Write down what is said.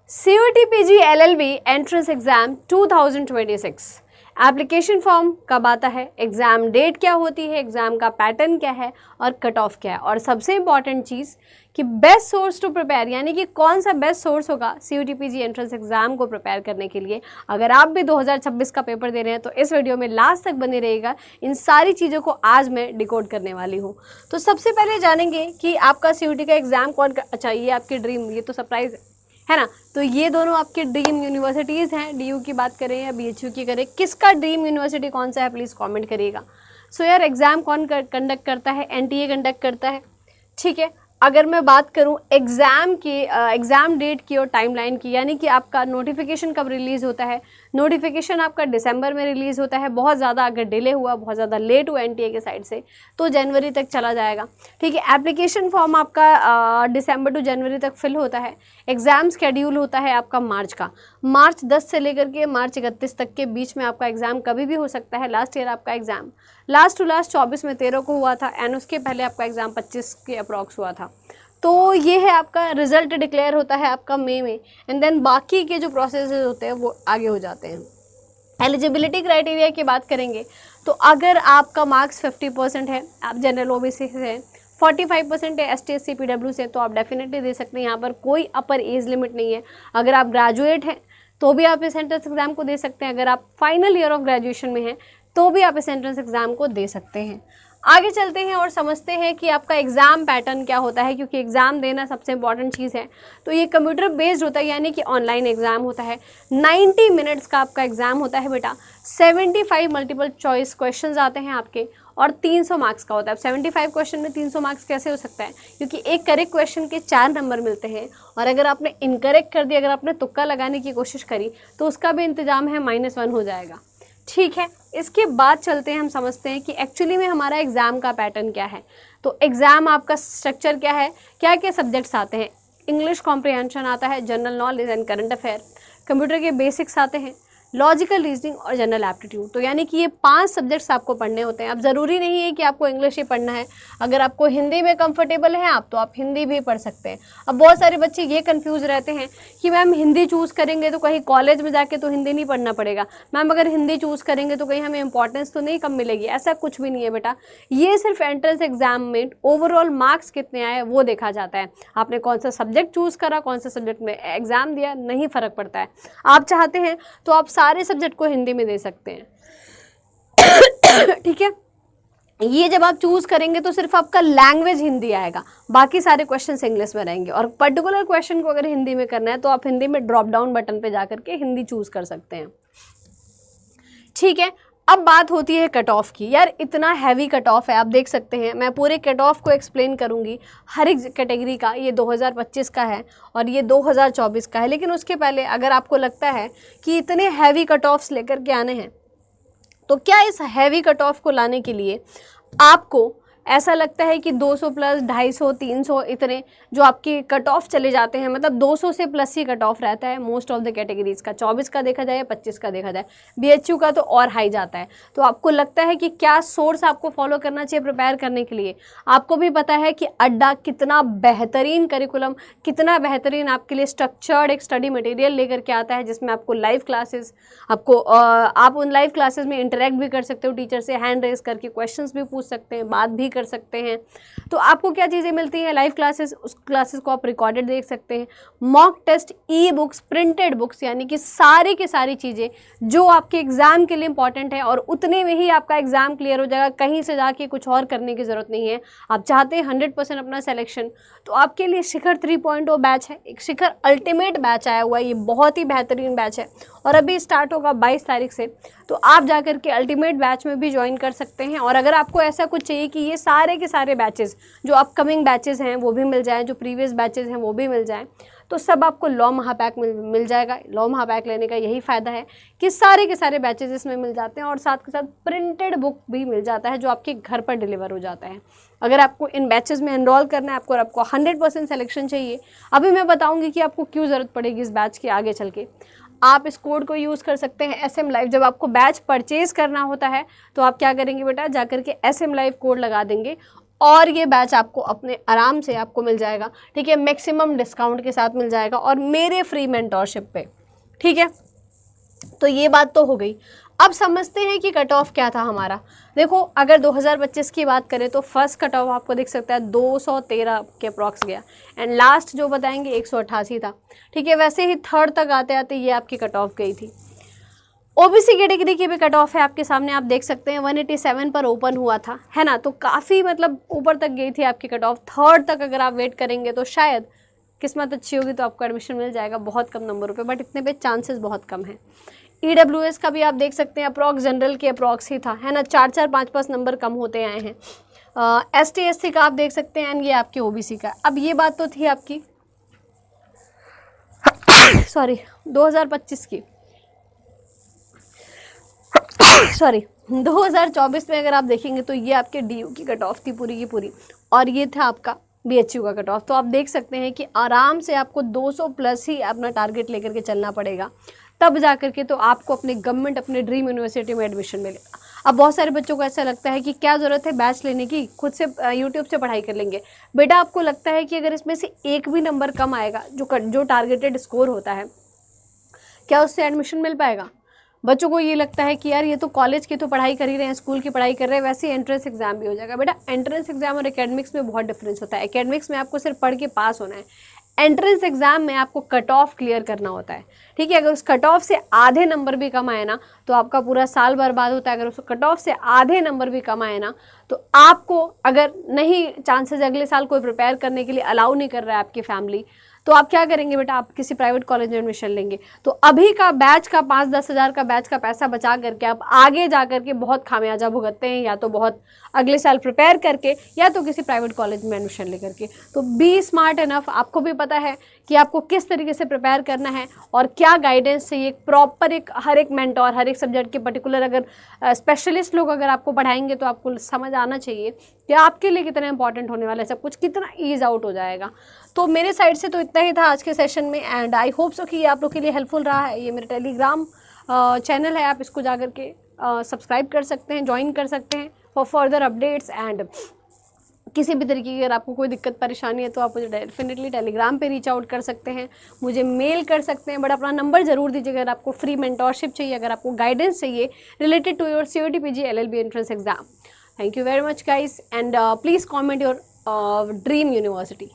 CUET PG LLB entrance exam 2026 application form कब आता है, एग्ज़ाम डेट क्या होती है, एग्ज़ाम का पैटर्न क्या है और कट ऑफ क्या है, और सबसे इंपॉर्टेंट चीज़ कि बेस्ट सोर्स टू प्रिपेयर, यानी कि कौन सा बेस्ट सोर्स होगा CUET PG एंट्रेंस एग्जाम को प्रिपेयर करने के लिए। अगर आप भी 2026 का पेपर दे रहे हैं तो इस वीडियो में लास्ट तक बने रहिएगा। इन सारी चीज़ों को आज मैं डिकोड करने वाली हूँ। तो सबसे पहले जानेंगे कि आपका CUET का एग्ज़ाम अच्छा, ये आपकी ड्रीम, ये तो सरप्राइज़ है ना। तो ये दोनों आपके ड्रीम यूनिवर्सिटीज़ हैं, DU की बात करें या BHU की करें, किसका ड्रीम यूनिवर्सिटी कौन सा है प्लीज़ कमेंट करिएगा। सो यार, एग्ज़ाम कौन कंडक्ट करता है? NTA कंडक्ट करता है, ठीक है। अगर मैं बात करूं एग्ज़ाम की, एग्ज़ाम डेट की और टाइमलाइन की, यानी कि आपका नोटिफिकेशन कब रिलीज़ होता है, नोटिफिकेशन आपका दिसंबर में रिलीज़ होता है। बहुत ज़्यादा अगर डिले हुआ, बहुत ज़्यादा लेट हुआ NTA के साइड से तो जनवरी तक चला जाएगा, ठीक है। एप्लीकेशन फॉर्म आपका दिसंबर टू जनवरी तक फिल होता है। एग्ज़ाम शेड्यूल होता है आपका मार्च का, मार्च 10 से लेकर के मार्च 31 तक के बीच में आपका एग्ज़ाम कभी भी हो सकता है। लास्ट ईयर आपका एग्ज़ाम लास्ट टू लास्ट 24 में 13 को हुआ था, एंड उसके पहले आपका एग्ज़ाम 25 के अप्रॉक्स हुआ था। तो ये है आपका रिज़ल्ट डिक्लेयर होता है आपका मई में, एंड देन बाकी के जो प्रोसेस होते हैं वो आगे हो जाते हैं। एलिजिबिलिटी क्राइटेरिया की बात करेंगे तो अगर आपका मार्क्स 50% है, आप जनरल OBC से हैं, 45% है ST SC PW से, तो आप डेफिनेटली दे सकते हैं। यहाँ पर कोई अपर एज लिमिट नहीं है। अगर आप ग्रेजुएट हैं तो भी आप इस एंट्रेंस एग्ज़ाम को दे सकते हैं। अगर आप फाइनल ईयर ऑफ ग्रेजुएशन में हैं तो भी आप इस एंट्रेंस एग्ज़ाम को दे सकते हैं। आगे चलते हैं और समझते हैं कि आपका एग्ज़ाम पैटर्न क्या होता है, क्योंकि एग्ज़ाम देना सबसे इंपॉर्टेंट चीज़ है। तो ये कंप्यूटर बेस्ड होता है, यानी कि ऑनलाइन एग्ज़ाम होता है। 90 मिनट्स का आपका एग्ज़ाम होता है बेटा। 75 मल्टीपल चॉइस क्वेश्चंस आते हैं आपके, और 300 मार्क्स का होता है। 75 क्वेश्चन में 300 मार्क्स कैसे हो सकता है? क्योंकि एक करेक्ट क्वेश्चन के 4 नंबर मिलते हैं, और अगर आपने इनकरेक्ट कर दिया, अगर आपने तुक्का लगाने की कोशिश करी तो उसका भी इंतजाम है, -1 हो जाएगा, ठीक है। इसके बाद चलते हैं, हम समझते हैं कि एक्चुअली में हमारा एग्ज़ाम का पैटर्न क्या है। तो एग्ज़ाम आपका स्ट्रक्चर क्या है, क्या क्या सब्जेक्ट्स आते हैं? इंग्लिश कॉम्प्रिहेंशन आता है, general knowledge and current affair, computer के बेसिक्स आते हैं, लॉजिकल रीजनिंग और जनरल एप्टीट्यूड। तो यानी कि ये 5 सब्जेक्ट्स आपको पढ़ने होते हैं। अब ज़रूरी नहीं है कि आपको इंग्लिश ही पढ़ना है, अगर आपको हिंदी में कंफर्टेबल है आप, तो आप हिंदी भी पढ़ सकते हैं। अब बहुत सारे बच्चे ये कंफ्यूज रहते हैं कि मैम हिंदी चूज़ करेंगे तो कहीं कॉलेज में जाके तो हिंदी नहीं पढ़ना पड़ेगा, मैम अगर हिंदी चूज़ करेंगे तो कहीं हमें इंपॉर्टेंस तो नहीं कम मिलेगी। ऐसा कुछ भी नहीं है बेटा, ये सिर्फ एंट्रेंस एग्जाम में ओवरऑल मार्क्स कितने आए वो देखा जाता है। आपने कौन सा सब्जेक्ट चूज़ करा, कौन सा सब्जेक्ट में एग्जाम दिया, नहीं फ़र्क पड़ता है। आप चाहते हैं तो आप सारे सब्जेक्ट को हिंदी में दे सकते हैं ठीक है। ये जब आप चूज करेंगे तो सिर्फ आपका लैंग्वेज हिंदी आएगा, बाकी सारे क्वेश्चंस इंग्लिश में रहेंगे। और पर्टिकुलर क्वेश्चन को अगर हिंदी में करना है तो आप हिंदी में ड्रॉप डाउन बटन पे जाकर के हिंदी चूज कर सकते हैं, ठीक है। अब बात होती है कट ऑफ की। यार इतना हैवी कट ऑफ है, आप देख सकते हैं। मैं पूरे कट ऑफ को एक्सप्लेन करूंगी हर एक कैटेगरी का। ये 2025 का है और ये 2024 का है। लेकिन उसके पहले अगर आपको लगता है कि इतने हैवी कट ऑफ्स लेकर के आने हैं, तो क्या इस हैवी कट ऑफ को लाने के लिए आपको ऐसा लगता है कि 200 प्लस 250 300 इतने जो आपके कट ऑफ चले जाते हैं, मतलब 200 से प्लस ही कट ऑफ रहता है मोस्ट ऑफ द कैटेगरीज का। 24 का देखा जाए, 25 का देखा जाए, BHU का तो और हाई जाता है। तो आपको लगता है कि क्या सोर्स आपको फॉलो करना चाहिए प्रिपेयर करने के लिए? आपको भी पता है कि अड्डा कितना बेहतरीन करिकुलम, कितना बेहतरीन आपके लिए स्ट्रक्चर्ड एक स्टडी मटेरियल लेकर के आता है, जिसमें आपको लाइव क्लासेस, आपको आप उन लाइव क्लासेस में इंटरेक्ट भी कर सकते हो टीचर से, हैंड रेज करके क्वेश्चंस भी पूछ सकते हैं, बात भी कर सकते हैं। तो आपको क्या चीज़ें मिलती हैं? लाइव क्लासेस, उस क्लासेस को आप रिकॉर्डेड देख सकते हैं, mock test, e books, printed books, यानी कि सारी की सारी चीज़ें जो आपके एग्जाम के लिए इंपॉर्टेंट है, और उतने में ही आपका एग्जाम क्लियर हो जाएगा। कहीं से जाके कुछ और करने की ज़रूरत नहीं है। आप चाहते हैं 100% अपना सिलेक्शन, तो आपके लिए शिखर 3.0 बैच है, एक शिखर अल्टीमेट बैच आया हुआ है। ये बहुत ही बेहतरीन बैच है और अभी स्टार्ट होगा 22 तारीख से। तो आप जाकर के अल्टीमेट बैच में भी ज्वाइन कर सकते हैं। और अगर आपको ऐसा कुछ चाहिए कि ये सारे के सारे बैचेस जो अपकमिंग बैचेस हैं वो भी मिल जाएं, जो प्रीवियस बैचेस हैं वो भी मिल जाएं, तो सब आपको लॉ महापैक मिल जाएगा। लॉ महापैक लेने का यही फ़ायदा है कि सारे के सारे बैचेस इसमें मिल जाते हैं, और साथ के साथ प्रिंटेड बुक भी मिल जाता है जो आपके घर पर डिलीवर हो जाता है। अगर आपको इन बैचेस में एनरोल करना है, आपको 100% सिलेक्शन चाहिए, अभी मैं बताऊँगी कि आपको क्यों ज़रूरत पड़ेगी इस बैच की आगे चल के। आप इस कोड को यूज़ कर सकते हैं SM लाइव। जब आपको बैच परचेज़ करना होता है तो आप क्या करेंगे बेटा, जाकर के SM लाइव कोड लगा देंगे और ये बैच आपको अपने आराम से आपको मिल जाएगा, ठीक है, मैक्सिमम डिस्काउंट के साथ मिल जाएगा और मेरे फ्री मेंटोरशिप पे, ठीक है। तो ये बात तो हो गई। अब समझते हैं कि कट ऑफ क्या था हमारा। देखो अगर 2025 की बात करें तो फर्स्ट कट ऑफ आपको दिख सकता है 213 के अप्रॉक्स गया, एंड लास्ट जो बताएंगे 188 था, ठीक है। वैसे ही थर्ड तक आते आते ये आपकी कट ऑफ गई थी। ओबीसी कैटेगरी की भी कट ऑफ है आपके सामने, आप देख सकते हैं 187 पर ओपन हुआ था, है ना, तो काफ़ी मतलब ऊपर तक गई थी आपकी कट ऑफ। थर्ड तक अगर आप वेट करेंगे तो शायद किस्मत अच्छी होगी तो आपको एडमिशन मिल जाएगा बहुत कम नंबरों पे, बट इतने पे चांसेस बहुत कम हैं। ईडब्ल्यूएस का भी आप देख सकते हैं अप्रॉक्स जनरल के अप्रॉक्स ही था, है ना, 4-4 5-5 नंबर कम होते आए हैं। एसटी एससी का आप देख सकते हैं, एंड ये आपके ओबीसी का। अब ये बात तो थी आपकी सॉरी 2025 की, सॉरी 2024 में अगर आप देखेंगे तो ये आपके डीयू की कट ऑफ थी पूरी की पूरी, और ये था आपका बीएचयू का कट ऑफ। तो आप देख सकते हैं कि आराम से आपको 200 प्लस ही अपना टारगेट लेकर के चलना पड़ेगा, तब जा करके तो आपको अपने गवर्नमेंट अपने ड्रीम यूनिवर्सिटी में एडमिशन मिलेगा। अब बहुत सारे बच्चों को ऐसा लगता है कि क्या ज़रूरत है बैच लेने की, खुद से यूट्यूब से पढ़ाई कर लेंगे। बेटा आपको लगता है कि अगर इसमें से एक भी नंबर कम आएगा जो टारगेटेड स्कोर होता है, क्या उससे एडमिशन मिल पाएगा? बच्चों को ये लगता है कि यार ये तो कॉलेज की तो पढ़ाई कर ही रहे हैं, स्कूल की पढ़ाई कर रहे हैं, वैसे ही एंट्रेंस एग्जाम भी हो जाएगा। बेटा एंट्रेंस एग्जाम और एकेडमिक्स में बहुत डिफरेंस होता है। एकेडमिक्स में आपको सिर्फ पढ़ के पास होना है, एंट्रेंस एग्जाम में आपको कट ऑफ क्लियर करना होता है, ठीक है। अगर उस कट ऑफ से आधे नंबर भी कम आए ना तो आपका पूरा साल बर्बाद होता है। अगर उस कट ऑफ से आधे नंबर भी कम आए ना तो आपको अगर नहीं चांसेस अगले साल कोई प्रिपेयर करने के लिए अलाउ नहीं कर रहा है आपकी फैमिली, तो आप क्या करेंगे बेटा, आप किसी प्राइवेट कॉलेज में एडमिशन लेंगे। तो अभी का बैच का 5-10 हज़ार का बैच का पैसा बचा करके आप आगे जा करके बहुत खामियाजा भुगतते हैं, या तो बहुत अगले साल प्रिपेयर करके या तो किसी प्राइवेट कॉलेज में एडमिशन लेकर के। तो बी स्मार्ट इनफ, आपको भी पता है कि आपको किस तरीके से प्रिपेयर करना है और क्या गाइडेंस चाहिए। प्रॉपर एक हर एक मेंटोर हर एक सब्जेक्ट के पर्टिकुलर अगर स्पेशलिस्ट लोग अगर आपको पढ़ाएंगे तो आपको समझ आना चाहिए कि आपके लिए कितना इंपॉर्टेंट होने वाला है, सब कुछ कितना ईज आउट हो जाएगा। तो मेरे साइड से तो इतना ही था आज के सेशन में, एंड आई होप सो कि ये आप लोग के लिए हेल्पफुल रहा है। ये मेरा टेलीग्राम चैनल है, आप इसको जा कर के सब्सक्राइब कर सकते हैं, ज्वाइन कर सकते हैं फॉर फर्दर अपडेट्स। एंड किसी भी तरीके की अगर आपको कोई दिक्कत परेशानी है तो आप मुझे डेफिनेटली टेलीग्राम पे रीच आउट कर सकते हैं, मुझे मेल कर सकते हैं, बट अपना नंबर ज़रूर दीजिएगा अगर आपको फ्री मेंटोरशिप चाहिए, अगर आपको गाइडेंस चाहिए related to your COT PG LLB entrance exam. Thank you very much guys, and please comment your dream university.